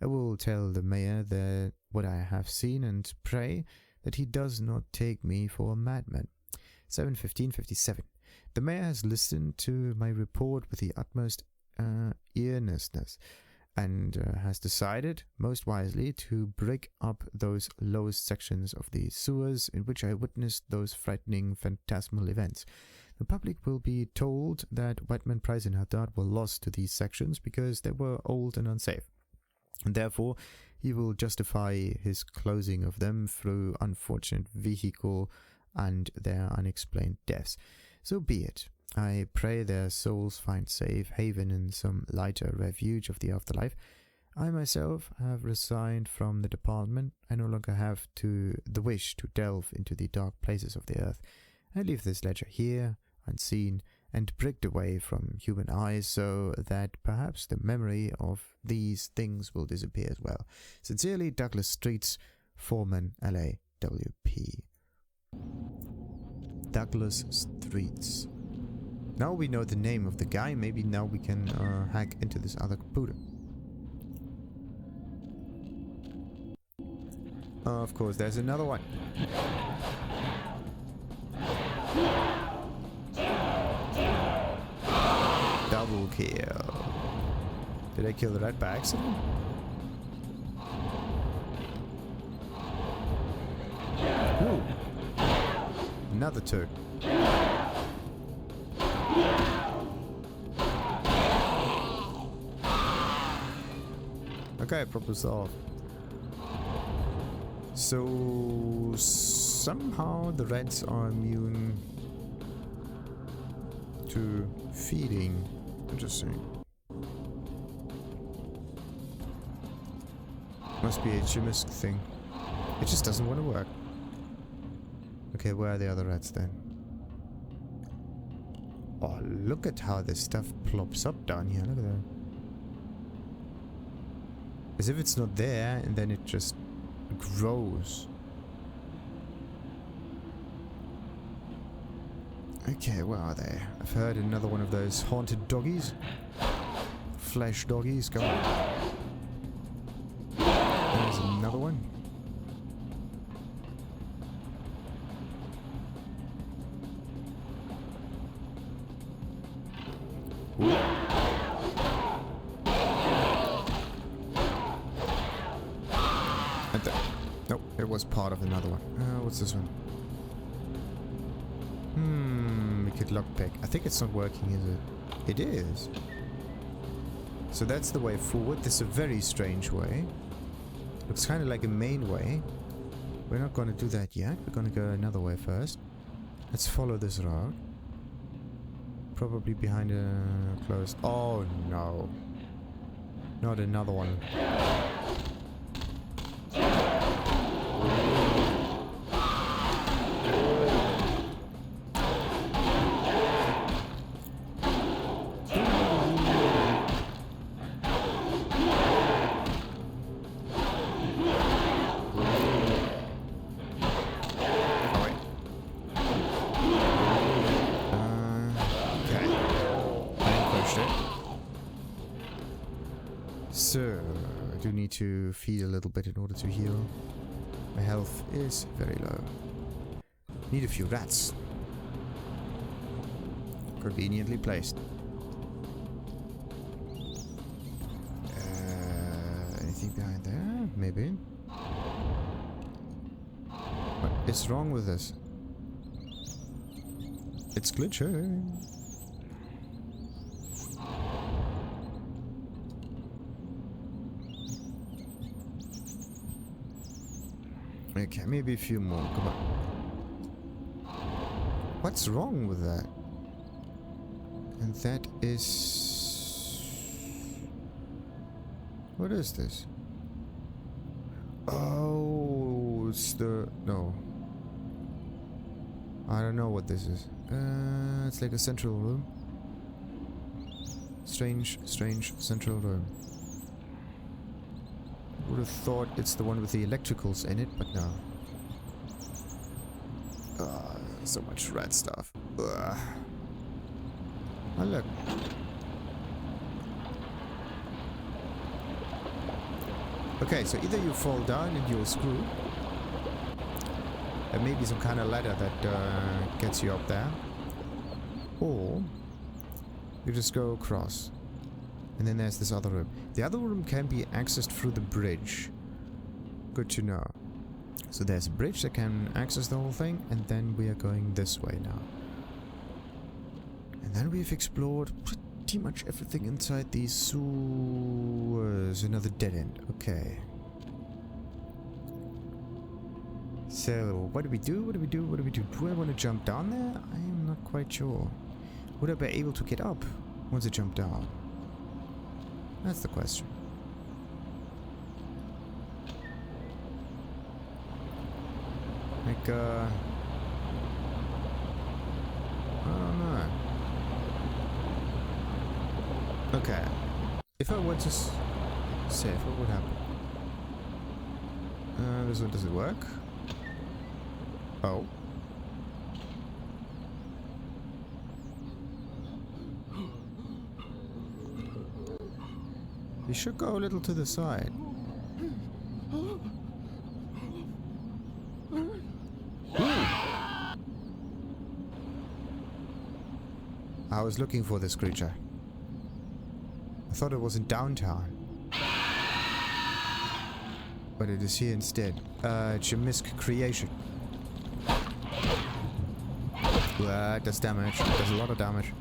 I will tell the mayor that what I have seen, and pray that he does not take me for a madman. 71557. The mayor has listened to my report with the utmost earnestness, and has decided, most wisely, to break up those lowest sections of the sewers in which I witnessed those frightening phantasmal events. The public will be told that Whiteman, Price, and Haddad were lost to these sections because they were old and unsafe, and therefore he will justify his closing of them through unfortunate vehicle and their unexplained deaths. So be it. I pray their souls find safe haven in some lighter refuge of the afterlife. I myself have resigned from the department. I no longer have the wish to delve into the dark places of the earth. I leave this ledger here, unseen, and bricked away from human eyes, so that perhaps the memory of these things will disappear as well. Sincerely, Douglas Streets, Foreman, LAWP. Douglas Streets. Now we know the name of the guy, maybe now we can hack into this other computer. Of course, there's another one. Double kill. Did I kill the rat by accident? Ooh. Another two. Okay, problem solved. So somehow the rats are immune to feeding. Interesting. Must be a Tzimisce thing. It just doesn't want to work. Okay, where are the other rats then? Oh, look at how this stuff plops up down here. Look at that. As if it's not there, and then it just grows. Okay, where are they? I've heard another one of those haunted doggies. Flesh doggies. Go on. There's another one. Ooh. Nope, it was part of another one. What's this one? We could lockpick. I think it's not working, is it? It is. So that's the way forward. This is a very strange way. Looks kind of like a main way. We're not going to do that yet. We're going to go another way first. Let's follow this route. Probably behind a closed... Oh no. Not another one. So, I do need to feed a little bit in order to heal. My health is very low. Need a few rats. Conveniently placed. Anything behind there? Maybe. What is wrong with this? It's glitching. Okay, maybe a few more. Come on. What's wrong with that? And that is... What is this? Oh, it's the... No. I don't know what this is. It's like a central room. Strange central room. Would have thought it's the one with the electricals in it, but no. So much red stuff. Ugh. Oh look. Okay, so either you fall down and you're screwed. There may be some kind of ladder that gets you up there. Or you just go across. And then there's this other room. The other room can be accessed through the bridge. Good to know. So there's a bridge that can access the whole thing, and then we are going this way now. And then we've explored pretty much everything inside these sewers. Another dead end. Okay. So, what do we do? What do we do? What do we do? Do I want to jump down there? I am not quite sure. Would I be able to get up once I jump down? That's the question. Like, I don't know. Okay. If I were to save, what would happen? This one doesn't work. Oh. You should go a little to the side. I was looking for this creature. I thought it was in downtown. But it is here instead. Tzimisce Creation. It does damage. It does a lot of damage.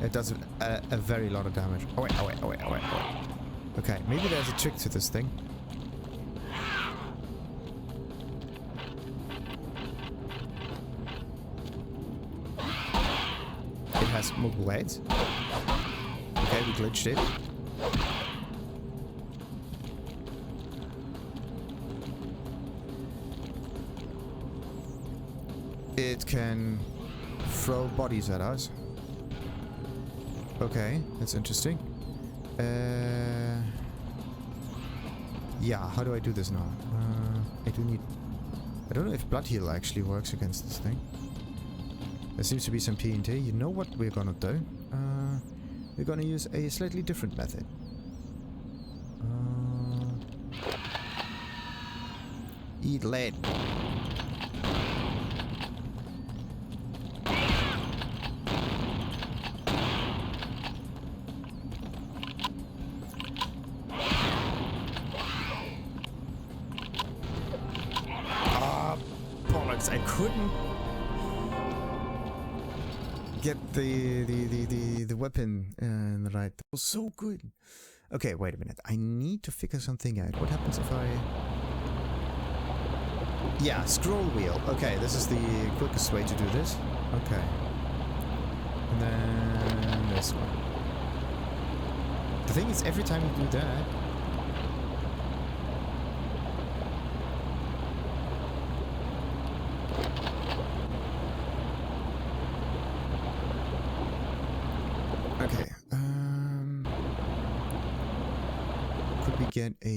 It does a very lot of damage. Oh wait, oh wait, oh wait, oh wait, oh wait. Okay, maybe there's a trick to this thing. It has multiple heads. Okay, we glitched it. It can throw bodies at us. Okay, that's interesting. Yeah, how do I do this now? I do need... I don't know if Blood Heal actually works against this thing. There seems to be some TNT. You know what we're gonna do? We're gonna use a slightly different method. Eat lead. I couldn't get the weapon in the right. That was so good. Okay, wait a minute. I need to figure something out. What happens if I... Yeah, scroll wheel. Okay, this is the quickest way to do this. Okay. And then this one. The thing is, every time you do that... Okay, could we get a...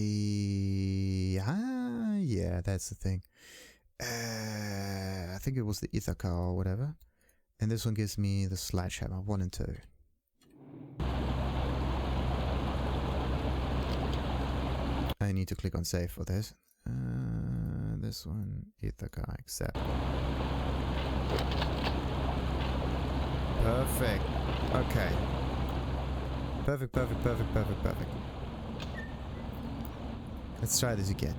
yeah, that's the thing. I think it was the Ithaca or whatever. And this one gives me the sledgehammer, 1 and 2. I need to click on save for this. This one, Ithaca, accept. Perfect. Okay. Perfect. Let's try this again.